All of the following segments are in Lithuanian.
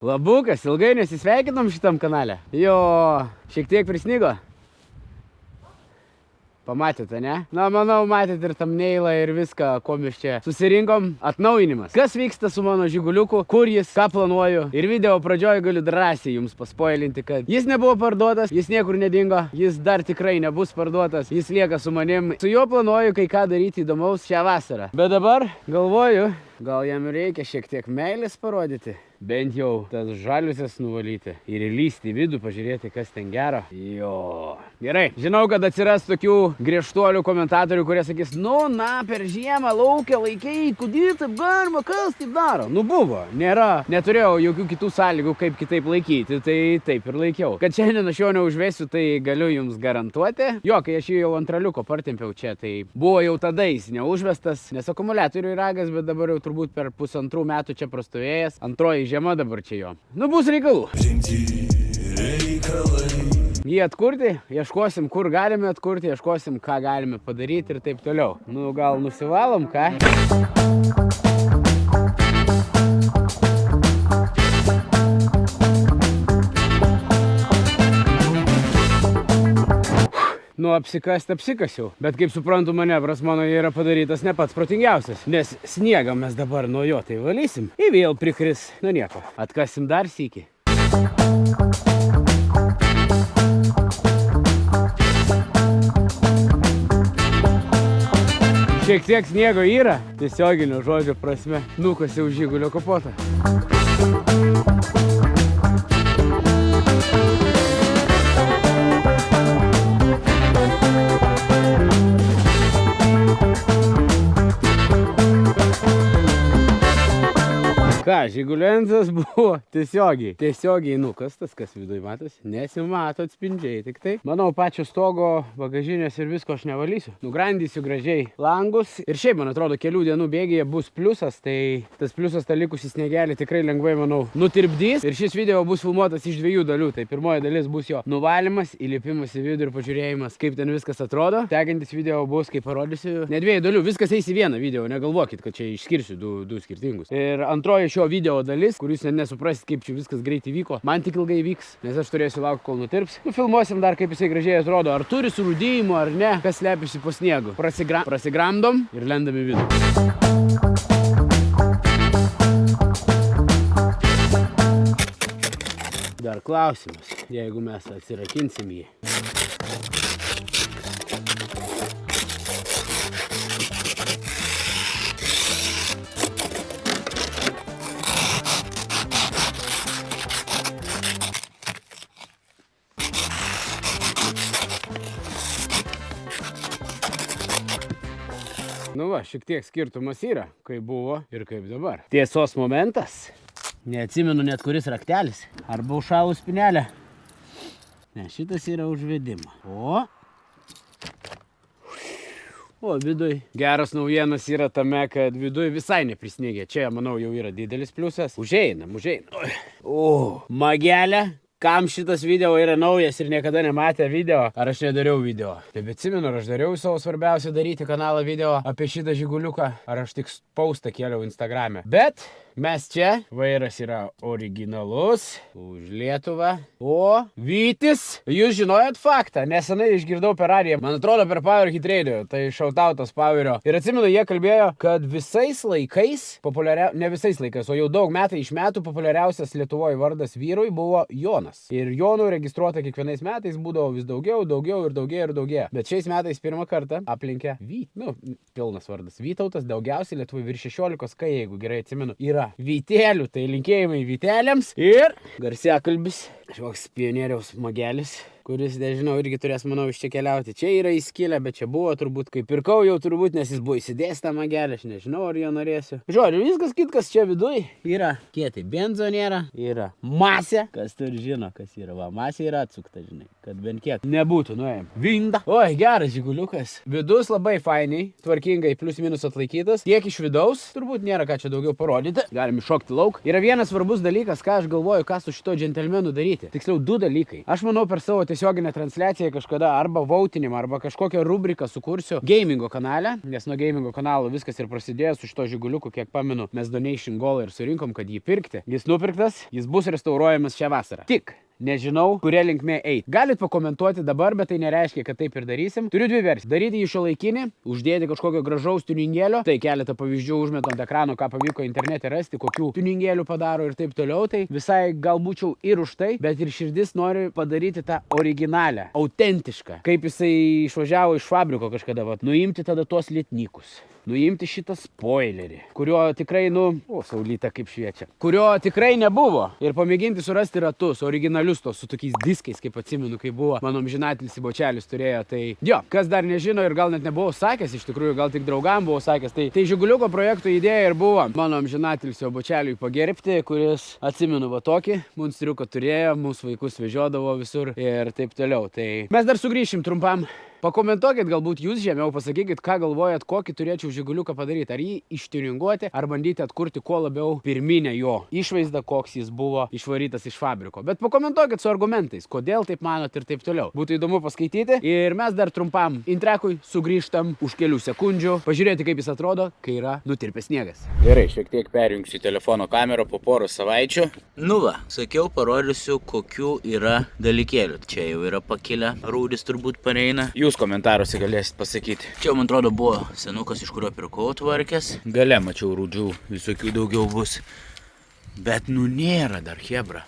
Labukas, ilgai nesisveikinom šitam kanale. Jo, šiek tiek prisnigo. Pamatėte, ne? Na, manau, matėte ir thumbnailą ir viską, ko mes čia susirinkom. Atnaujinimas. Kas vyksta su mano žiguliuku, kur jis, ką planuoju. Ir video pradžioje galiu drąsiai jums paspoilinti, kad jis nebuvo parduotas, jis niekur nedingo, jis dar tikrai nebus parduotas, jis lieka su manim. Su juo planuoju kai ką daryti įdomaus šią vasarą. Bet dabar galvoju, gal jam reikia šiek tiek meilės parodyti. Bent jau tas žaliusias nuvalyti ir įlysti į vidų, pažiūrėti, kas ten gero. Jo. Gerai. Žinau, kad atsiras tokių griežtuolių komentatorių, kurie sakys, nu, na, per žiemą laukia laikai, kodėl taip galima, kas taip daro? Nu, buvo. Nėra. Neturėjau jokių kitų sąlygų, kaip kitaip laikyti, tai taip ir laikiau. Kad šiandien aš jo neužvesiu, tai galiu jums garantuoti. Jo, kai aš jį jau ant raliuko partempiau čia, tai buvo jau tada jis neužvestas, nes akumuliatorių ragas, bet dabar jau turbūt per 1,5 metų čia prastovėjęs. Antroji žiema dabar čia jo. Nu, bus reikalų. Jį atkurti, ieškosim, kur galime atkurti, ieškosim, ką galime padaryti ir taip toliau. Nu, gal nusivalom, ką? Nu, apsikasti apsikasiau. Bet kaip suprantu, manevras mano yra padarytas ne pats protingiausias. Nes sniegą mes dabar nuo jo tai valysim. Ir vėl prikris. Nu nieko. Atkasim dar sykį. Šiek tiek sniego yra. Tiesioginio žodžio prasme. Nukasiau žigulio kapotą. Ką, žiguliensas buvo tiesiogiai nukastas, kas viduj matosi, nesimato atspindžiai, tik tai. Manau, pačio stogo, bagažinės ir visko aš nevalysiu. Nugrandysiu gražiai langus ir šiaip, man atrodo, kelių dienų bėgyje bus pliusas, tai tas pliusas tą likusį sniegelį tikrai lengvai, manau, nutirpdys. Ir šis video bus filmuotas iš 2 dalių, tai pirmoji dalis bus jo nuvalymas, įlipimas į vidų ir pažiūrėjimas, kaip ten viskas atrodo. Sekantis video bus, kaip parodysiu, ne 2 dalių, viskas eis į vieną video, negalvokit, kad čia išskirsiu du skirtingus. Ir antroji šio video dalis, kur jūs nesuprasit, kaip čia viskas greitai vyko, man tik ilgai vyks, nes aš turėsiu laukti, kol nutirps. Filmuosim dar, kaip jisai gražiai atrodo, ar turi surūdėjimų ar ne, kas slepiasi po sniegu. Prasigramdom ir lendam į vidų. Dar klausimas, jeigu mes atsirakinsim jį. Nu va, šiek tiek skirtumas yra, kaip buvo ir kaip dabar. Tiesos momentas. Neatsimenu net kuris raktelis. Arba užšalų spinelę. Ne, šitas yra užvedimo. O viduj. Geras naujienas yra tame, kad viduj visai neprisnėgė. Čia, manau, jau yra didelis pliusas. Užeinam. O, magelė. Kam šitas video yra naujas ir niekada nematė video, ar aš nedariau video? Taip atsimenu, ar aš dariau savo svarbiausia daryti kanalą video apie šitą žiguliuką, ar aš tik postą kėliau Instagrame. Bet mes čia, vairas yra originalus, už Lietuvą. O, Vytis, jūs žinojot faktą, nesenai išgirdau per radiją, man atrodo per Power Hit Radio, tai šautautas Powerio. Ir atsimenu, jie kalbėjo, kad visais laikais, ne visais laikais, o jau daug metai iš metų populiariausias Lietuvoje vardas vyrui buvo Jonas. Ir Jonų registruota kiekvienais metais būdavo vis daugiau ir daugėjo. Bet šiais metais pirmą kartą aplenkė pilnas vardas Vytautas, daugiausiai Lietuvoje virš 16, kai, jeigu gerai atsimenu, yra Vytelių, tai linkėjimai Vyteliams ir garsiakalbis, kažkoks pionieriaus magelis, kuris, nežinau, irgi turės, manau, iš čia keliauti. Čia yra įskilę, bet čia buvo turbūt, kai pirkau jau turbūt, nes jis buvo įsidėjęs tą magelį, aš nežinau, ar jo norėsiu. Žodžiu, viskas kitkas čia viduj yra kietai. Benzo nėra, yra masė, kas turi žino, kas yra. Va, masė yra atsukta, žinai, kad bent kiek nebūtų, nuėjom. Vinda. Oi, geras žiguliukas. Vidus labai fainiai, tvarkingai, plius minus atlaikytas. Tiek iš vidaus, turbūt nėra ką čia daugiau parodyti. Galim iššokti lauk. Yra vienas svarbus dalykas, ką aš galvoju, ką su šito džentelmenu daryti. Tiksliau, 2 dalykai. Aš manau, per savo tiesioginę transliaciją kažkada arba vautinimą, arba kažkokią rubriką sukursiu gamingo kanale, nes nuo gamingo kanalo viskas ir prasidėjo su šito žiguliuku, kiek pamenu, mes donation goal ir surinkom, kad jį pirkti. Jis nupirktas, jis bus restauruojamas šią vasarą. Tik nežinau, kuria linkmė eiti. Galit pakomentuoti dabar, bet tai nereiškia, kad taip ir darysim. Turiu dvi versijas. Daryti jį šiuolaikinį, uždėti kažkokio gražaus tuningėlio. Tai keletą pavyzdžių užmetu ant ekrano, ką pavyko internete rasti, kokių tuningėlių padaro ir taip toliau. Tai visai gal būčiau ir už tai, bet ir širdis nori padaryti tą originalią, autentišką. Kaip jisai išvažiavo iš fabriko kažkada, nuimti tada tuos lietnykus. Nuimti šitą spoilerį, kurio tikrai, saulyta kaip šviečia, kurio tikrai nebuvo. Ir pamėginti surasti ratus, originalius tos su tokiais diskais, kaip atsimenu, kai buvo mano amžinatilis Bočelis turėjo. Tai jo, kas dar nežino ir gal net nebuvau sakęs, iš tikrųjų gal tik draugam buvau sakęs, tai žiguliuko projekto idėja ir buvo mano amžinatilis Bočeliui pagerbti, kuris, atsimenu, va tokį monstriuką turėjo, mūsų vaikus vežiodavo visur ir taip toliau. Tai mes dar sugrįšim trumpam. Pakomentuokit, galbūt jūs žemiau, pasakykit, ką galvojat, kokį turėčiau žiguliuką padaryti. Ar jį ištiuninguoti, ar bandyti atkurti kuo labiau pirminę jo išvaizdą, koks jis buvo išvarytas iš fabriko. Bet pakomentuokit su argumentais, kodėl taip manot ir taip toliau. Būtų įdomu paskaityti. Ir mes dar trumpam intrekui sugrįžtam už kelių sekundžių, pažiūrėti, kaip jis atrodo, kai yra nutirpęs sniegas. Gerai, šiek tiek perjungsiu telefono kamerą po poros savaičių. Nu va, sakiau, parodysiu, kokių yra dalykėlių. Čia jau yra pakilę, rūdis turbūt pareina. Jūs komentaruose galėsit pasakyti. Čia, man atrodo, buvo senukas, iš kurio pirkau tvarkės. Gale mačiau rūdžių. Visokių daugiau bus. Bet nėra dar, hebra.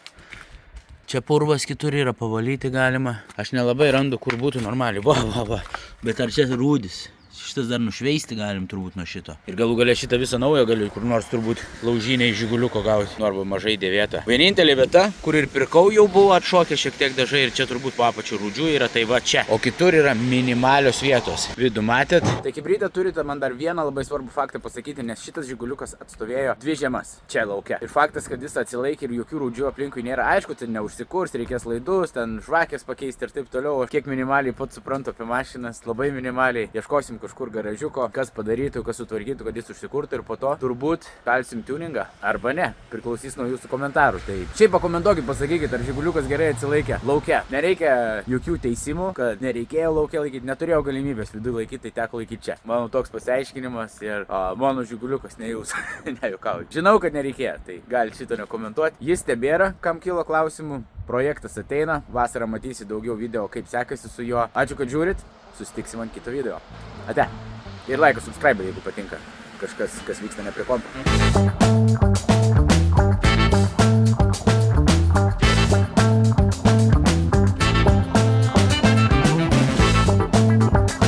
Čia purvas kitur yra, pavalyti galima. Aš nelabai randu, kur būtų normaliai. Va. Bet ar čia rūdis? Šitas dar nušveisti galim turbūt nuo šito. Ir galų galę šitą visą naują galiu kur nors turbūt laužiniai žiguliuko gauti, arba mažai dėvėtą. Vienintelė vieta, kur ir pirkau, jau buvo atšokę šiek tiek dažai ir čia turbūt po apačių rūdžių yra tai va čia. O kitur yra minimalios vietos. Vidų matėt? Tai hibrydą turite man dar vieną labai svarbų faktą pasakyti, nes šitas žiguliukas atstovėjo 2 žiemas čia lauke. Ir faktas, kad jis atsilaikė ir jokių rūdžių aplinkui nėra. Aišku, tai neužsikurs, reikės laidus, ten žvakės pakeisti ir taip toliau. Kiek minimaliai pats suprantu apie mašinas, labai minimaliai. Ieškosim kažkur garažiuko, kas padarytų, kas sutvarkytų, kad jis užsikurtų ir po to turbūt kalsim tuningą arba ne, priklausys nuo jūsų komentarų. Tai šiaip pakomentuokit, pasakykit, ar žiguliukas gerai atsilaikė lauke. Nereikia jokių teisimų, kad nereikėjo lauke laikyti, neturėjau galimybės viduje laikyti, tai teko laikyti čia. Mano toks pasiaiškinimas ir mano žiguliukas, ne jūs, nejuokauju. Žinau, kad nereikėjo, tai gali šito nekomentuoti. Jis tebėra, kam kilo klausimų. Projektas ateina, vasarą matysi daugiau video, kaip sekasi su juo. Ačiū, kad žiūrit, susitiksim ant kito video. Ate. Ir like, subscribe, jeigu patinka kažkas, kas vyksta ne prie kompo.